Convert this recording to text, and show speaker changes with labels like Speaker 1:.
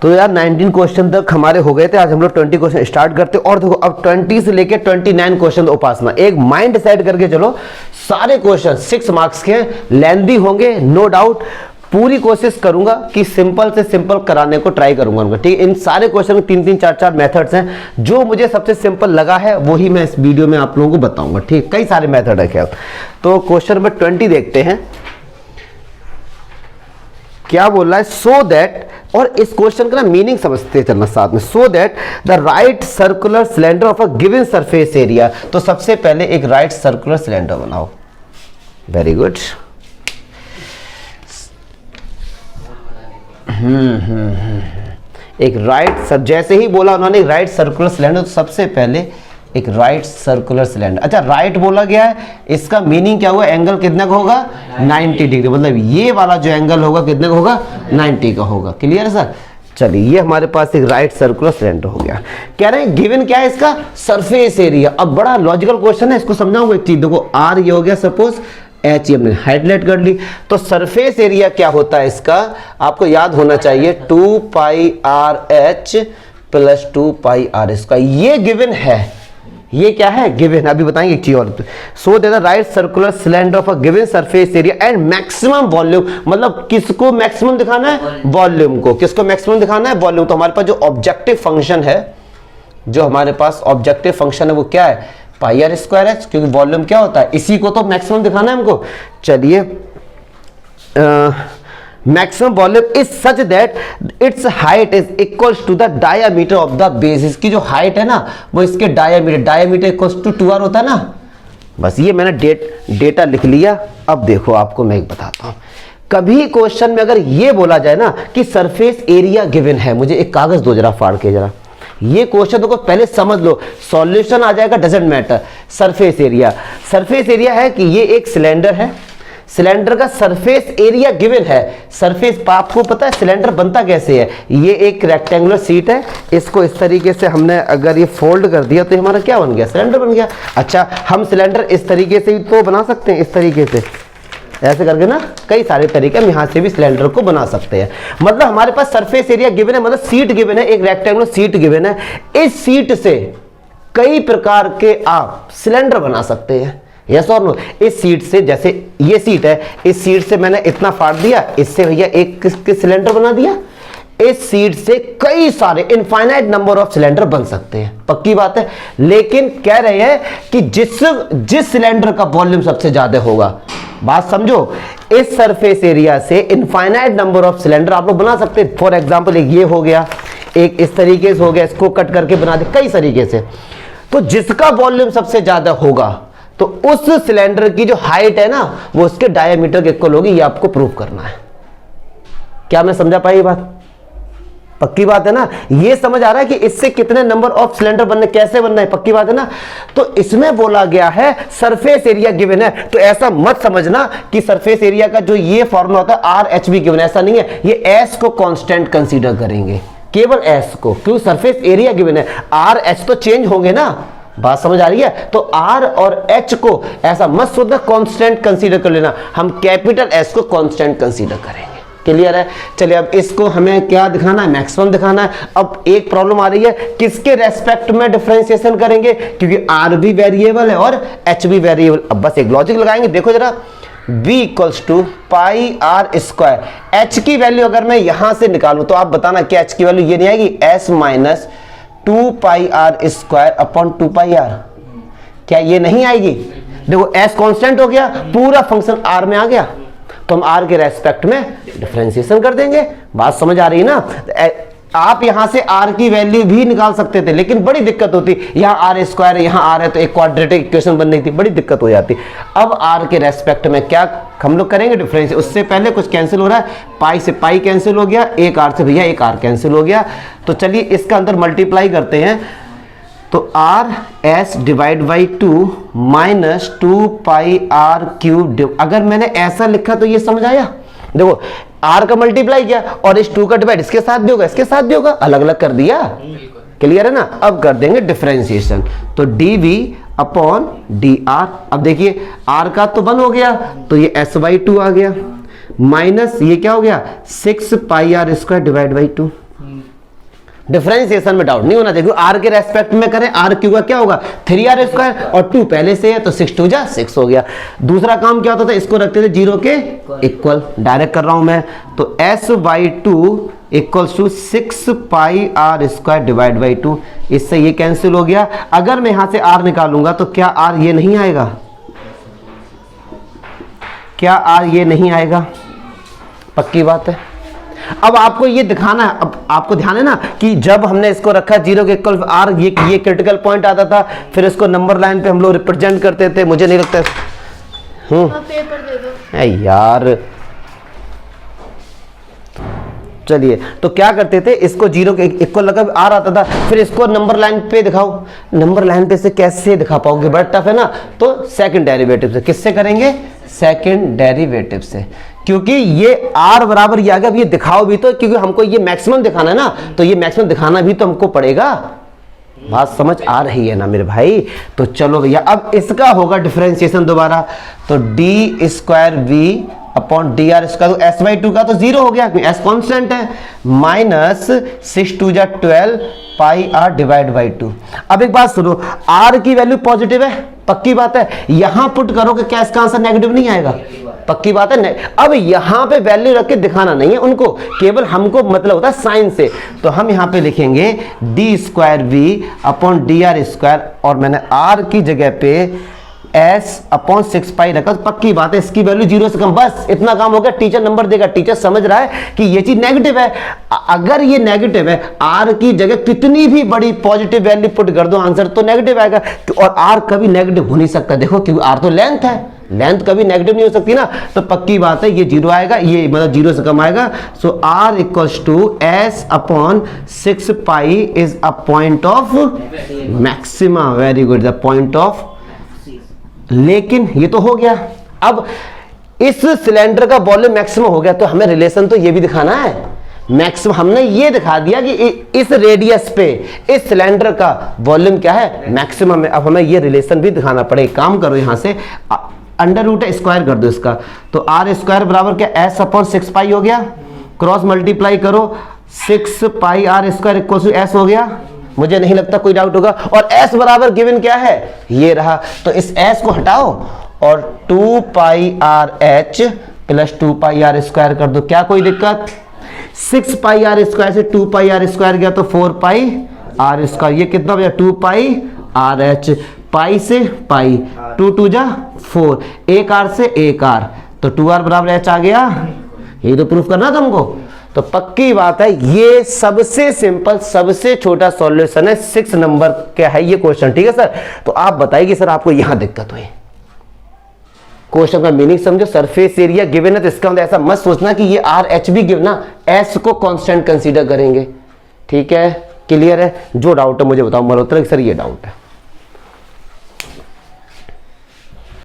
Speaker 1: तो यार 19 क्वेश्चन तक हमारे हो गए थे। आज हम लोग 20 क्वेश्चन स्टार्ट करते और देखो अब 20 से लेके 29 क्वेश्चन उपासना। एक माइंड सेट करके चलो, सारे क्वेश्चन 6 मार्क्स के लेंथी होंगे नो डाउट। पूरी कोशिश करूंगा कि सिंपल से सिंपल कराने को ट्राई करूंगा उनका, ठीक है। इन सारे क्वेश्चन में 3-3 4-4 मेथड्स हैं, जो मुझे सबसे सिंपल लगा है वही मैं इस वीडियो में आप लोगों को बताऊंगा, ठीक। कई सारे मेथड है क्या। तो क्वेश्चन नंबर 20 देखते हैं क्या बोल रहा है। सो दैट, और इस क्वेश्चन का मीनिंग समझते चलना साथ में। So that the right circular cylinder of a given surface area. तो सबसे पहले एक राइट सर्कुलर सिलेंडर बनाओ। Very good. एक राइट सर, जैसे ही बोला उन्होंने राइट सर्कुलर सिलेंडर, तो सबसे पहले एक राइट सर्कुलर सिलेंडर। अच्छा, राइट बोला गया है, इसका मीनिंग क्या हुआ, एंगल कितने का होगा 90 डिग्री, मतलब ये वाला जो एंगल होगा कितने का होगा 90 का होगा। क्लियर है सर। चलिए, ये हमारे पास एक राइट सर्कुलर सिलेंडर हो गया। कह रहे हैं गिवन क्या है इसका सरफेस एरिया। अब बड़ा लॉजिकल क्वेश्चन है, इसको समझाऊंगा एक चीज। देखो आर ये हो गया, सपोज एच हमने हाइलाइट कर ली। तो सरफेस एरिया क्या होता है इसका, आपको याद होना चाहिए 2 pi R H plus 2 pi are square. ये गिवन है, ये क्या है गिवन। अभी बताएंगे एक चीज और। So that the right circular cylinder of a given surface area and maximum volume, मतलब किसको मैक्सिमम दिखाना है, वॉल्यूम को। किसको मैक्सिमम दिखाना है, वॉल्यूम। तो हमारे पास जो ऑब्जेक्टिव फंक्शन है, जो हमारे पास ऑब्जेक्टिव फंक्शन है वो क्या है पाई आर स्क्वायर एच, क्योंकि वॉल्यूम क्या होता है, इसी को तो मैक्सिमम दिखाना है हमको। चलिए, maximum volume is such that its height is equals to the diameter of the base. इसकी जो हाइट है ना वो इसके डायामीटर इक्वल्स टू 2r होता है ना। बस ये मैंने डेटा लिख लिया। अब देखो आपको मैं एक बताता हूं, कभी क्वेश्चन में अगर ये बोला जाए ना कि सरफेस एरिया गिवन है, मुझे एक कागज दो जरा फाड़ के जरा, ये क्वेश्चन को पहले समझ लो, सॉल्यूशन आ जाएगा, डजेंट मैटर। सरफेस एरिया है कि ये एक सिलेंडर है, सिलेंडर का सरफेस एरिया गिवन है। सरफेस, आपको पता है सिलेंडर बनता कैसे है, ये एक रेक्टेंगुलर शीट है, इसको इस तरीके से हमने अगर ये फोल्ड कर दिया तो हमारा क्या बन गया, सिलेंडर बन गया। अच्छा, हम सिलेंडर इस तरीके से भी तो बना सकते हैं, इस तरीके से ऐसे करके ना, कई सारे तरीके हम यहां से भी सिलेंडर को बना सकते हैं। मतलब हमारे पास सरफेस एरिया गिवन है, मतलब सीट गिवन है, एक रेक्टेंगुलर सीट गिवन है। इस सीट से कई प्रकार के आप सिलेंडर बना सकते हैं, यस और नो। इस सीट से, जैसे ये सीट है, इस सीट से मैंने इतना फाड़ दिया, इससे भैया एक सिलेंडर बना दिया। इस सीट से कई सारे इनफाइनाइट नंबर ऑफ सिलेंडर बन सकते हैं, पक्की बात है। लेकिन कह रहे हैं कि जिस सिलेंडर का वॉल्यूम सबसे ज्यादा होगा, बात समझो, इस सरफेस एरिया से इनफाइनाइट नंबर ऑफ सिलेंडर आप लोग बना सकते हैं। फॉर एग्जांपल एक ये हो गया, एक इस तरीके से हो गया, इसको कट करके बना दे, कई तरीके से। तो जिसका वॉल्यूम सबसे ज्यादा होगा तो उस सिलेंडर की जो हाइट है ना वो उसके डायमीटर के इक्वल होगी। ये आपको प्रूव करना है। क्या मैं समझा पाई बात, पक्की बात है ना। ये समझ आ रहा है कि इससे कितने नंबर ऑफ सिलेंडर बनने, कैसे बनना है, पक्की बात है ना। तो इसमें बोला गया है सरफेस एरिया गिवन है, तो ऐसा मत समझना कि सरफेस एरिया का जो ये फॉर्मूला होता है आर एच बी गिवन, ऐसा नहीं है। ये एस को कांस्टेंट कंसीडर करेंगे, केवल एस को, क्योंकि सरफेस एरिया गिवन है। आर एच तो चेंज होंगे ना, बात समझ आ रही है। तो आर और एच को ऐसा मत सोचना कांस्टेंट कंसीडर कर लेना, हम कैपिटल एस को कांस्टेंट कंसीडर करेंगे। क्लियर है। चलिए, अब इसको हमें क्या दिखाना है, मैक्सिमम दिखाना है। अब एक प्रॉब्लम आ रही है, किसके रेस्पेक्ट में डिफरेंशिएशन करेंगे, क्योंकि आर भी वेरिएबल है और एच भी वेरिएबल। अब बस एक लॉजिक लगाएंगे, देखो जरा, v equals to pi are square. H की वैल्यू अगर मैं यहां से निकालूं तो आप बताना क्या एच की वैल्यू ये नहीं आएगी, S minus 2 pi are square upon 2 pi R, क्या ये नहीं आएगी। देखो एस कांस्टेंट हो गया, पूरा फंक्शन आर में आ गया, तो हम आर के रेस्पेक्ट में डिफरेंशिएशन कर देंगे। बात समझ आ रही है ना। आप यहां से आर की वैल्यू भी निकाल सकते थे, लेकिन बड़ी दिक्कत होती, यहां आर स्क्वायर है, यहां आर है, तो एक क्वाड्रेटिक इक्वेशन बन रही थी, बड़ी दिक्कत हो जाती। अब आर के रेस्पेक्ट में क्या हम लोग करेंगे डिफरेंस। उससे पहले कुछ कैंसिल हो रहा है, पाई से पाई कैंसिल हो गया, एक आर से भैया एक आर कैंसिल हो गया। तो चलिए इसका अंदर मल्टीप्लाई करते हैं, तो R S divide by 2 minus 2 pi R cube. अगर मैंने ऐसा लिखा तो ये समझ आया। देखो आर का मल्टीप्लाई किया और इस 2 का डिवाइड इसके साथ भी होगा, इसके साथ भी होगा, अलग अलग कर दिया। क्लियर है ना। अब कर देंगे डिफरेंशिएशन, तो dv अपॉन dr। अब देखिए r का तो 1 हो गया, तो ये s/2 आ गया, माइनस ये क्या हो गया 6 pi are square divide by 2। Differentiation में डाउट नहीं होना चाहिए, आर के रेस्पेक्ट में करें, आर क्यू का क्या होगा 3r² और 2 पहले से है तो 6 2 जा 6 हो गया। दूसरा काम क्या होता था, इसको रखते थे 0 के इक्वल, डायरेक्ट कर रहा हूं मैं, तो s/2 equals to 6πr² divide by 2, इससे ये कैंसिल हो गया। अगर मैं यहां से r निकालूंगा तो क्या r ये नहीं आएगा, क्या r ये नहीं आएगा, पक्की बात है। अब आपको ये दिखाना है, अब आपको ध्यान है ना कि जब हमने इसको रखा 0 के इक्वल r, ये क्रिटिकल पॉइंट आता था, फिर इसको नंबर लाइन पे हम लोग रिप्रेजेंट करते थे, मुझे नहीं लगता
Speaker 2: पेपर दे दो
Speaker 1: यार। चलिए तो क्या करते थे, इसको 0 के इक्वल लगा r आता था, फिर इसको नंबर लाइन पे दिखाओ, नंबर लाइन पे से कैसे दिखा पाओगे, बड़ा टफ है ना, तो सेकंड डेरिवेटिव से, किससे करेंगे, सेकंड डेरिवेटिव से, क्योंकि ये r बराबर ये आ गया। अब ये दिखाओ भी तो, क्योंकि हमको ये मैक्सिमम दिखाना है ना, तो ये मैक्सिमम दिखाना भी तो हमको पड़ेगा, बात समझ आ रही है ना मेरे भाई। तो चलो भैया अब इसका होगा डिफरेंशिएशन दोबारा, तो d²v अपॉन dr², तो s/2 का तो 0 हो गया, s कांस्टेंट है, माइनस 6 2 जा 12 πr डिवाइड बाई 2। अब एक बात सुनो, r की वैल्यू पॉजिटिव है, पक्की बात है, यहां पुट करोगे क्या इसका आंसर नेगेटिव नहीं आएगा, पक्की बात है। अब यहां पे वैल्यू रख के दिखाना नहीं है उनको, केवल हमको मतलब होता है साइन से, तो हम यहां पे लिखेंगे d²v अपॉन dr², और मैंने r की जगह पे s/6π रखा, तो पक्की बात है इसकी वैल्यू 0 से कम, बस इतना काम हो गया। टीचर नंबर देगा, टीचर समझ रहा है कि ये चीज नेगेटिव है, अगर ये नेगेटिव है, r की जगह कितनी भी बड़ी पॉजिटिव वैल्यू पुट कर दो आंसर तो नेगेटिव आएगा, और r कभी नेगेटिव हो नहीं सकता, देखो क्योंकि r तो लेंथ है, लेंथ कभी नेगेटिव नहीं हो सकती ना, तो पक्की बात है ये 0 आएगा, ये मतलब 0 से कम आएगा। So r equals to s/6π is a point of maxima, very good, the point of, लेकिन ये तो हो गया। अब इस सिलेंडर का वॉल्यूम मैक्सिमम हो गया, तो हमें रिलेशन तो ये भी दिखाना है, मैक्सिमम हमने ये दिखा दिया कि इस रेडियस पे इस सिलेंडर का वॉल्यूम क्या है, मैक्सिमम है। अब हमें ये रिलेशन भी दिखाना पड़ेगा, काम करो यहां से अंडर रूट स्क्वायर कर दो इसका, तो r² बराबर क्या s/6π हो गया, क्रॉस मल्टीप्लाई करो 6πr² इक्वल टू s हो गया, मुझे नहीं लगता कोई डाउट होगा। और s बराबर गिवन क्या है, ये रहा, तो इस s को हटाओ और 2πrh प्लस 2πr² कर दो, क्या कोई दिक्कत, 6πr² से 2πr² गया तो 4πr², ये कितना बचा 2πrh, पाई से पाई, 2 2 जा 4, एक r से एक r, तो 2r बराबर h आ गया, ये तो प्रूफ करना था हमको। तो पक्की बात है ये सबसे सिंपल सबसे छोटा सॉल्यूशन है, 6 नंबर क्या है ये क्वेश्चन, ठीक है सर। तो आप बताइए कि सर आपको यहां दिक्कत हुई, क्वेश्चन का मीनिंग समझो, सरफेस एरिया गिवन है, तो इसका मतलब ऐसा मत सोचना कि ये आर एच भी गिवन ना, एस को कांस्टेंट कंसीडर करेंगे, ठीक है, क्लियर है। जो डाउट है मुझे बताओ मल्होत्रा सर, ये डाउट है।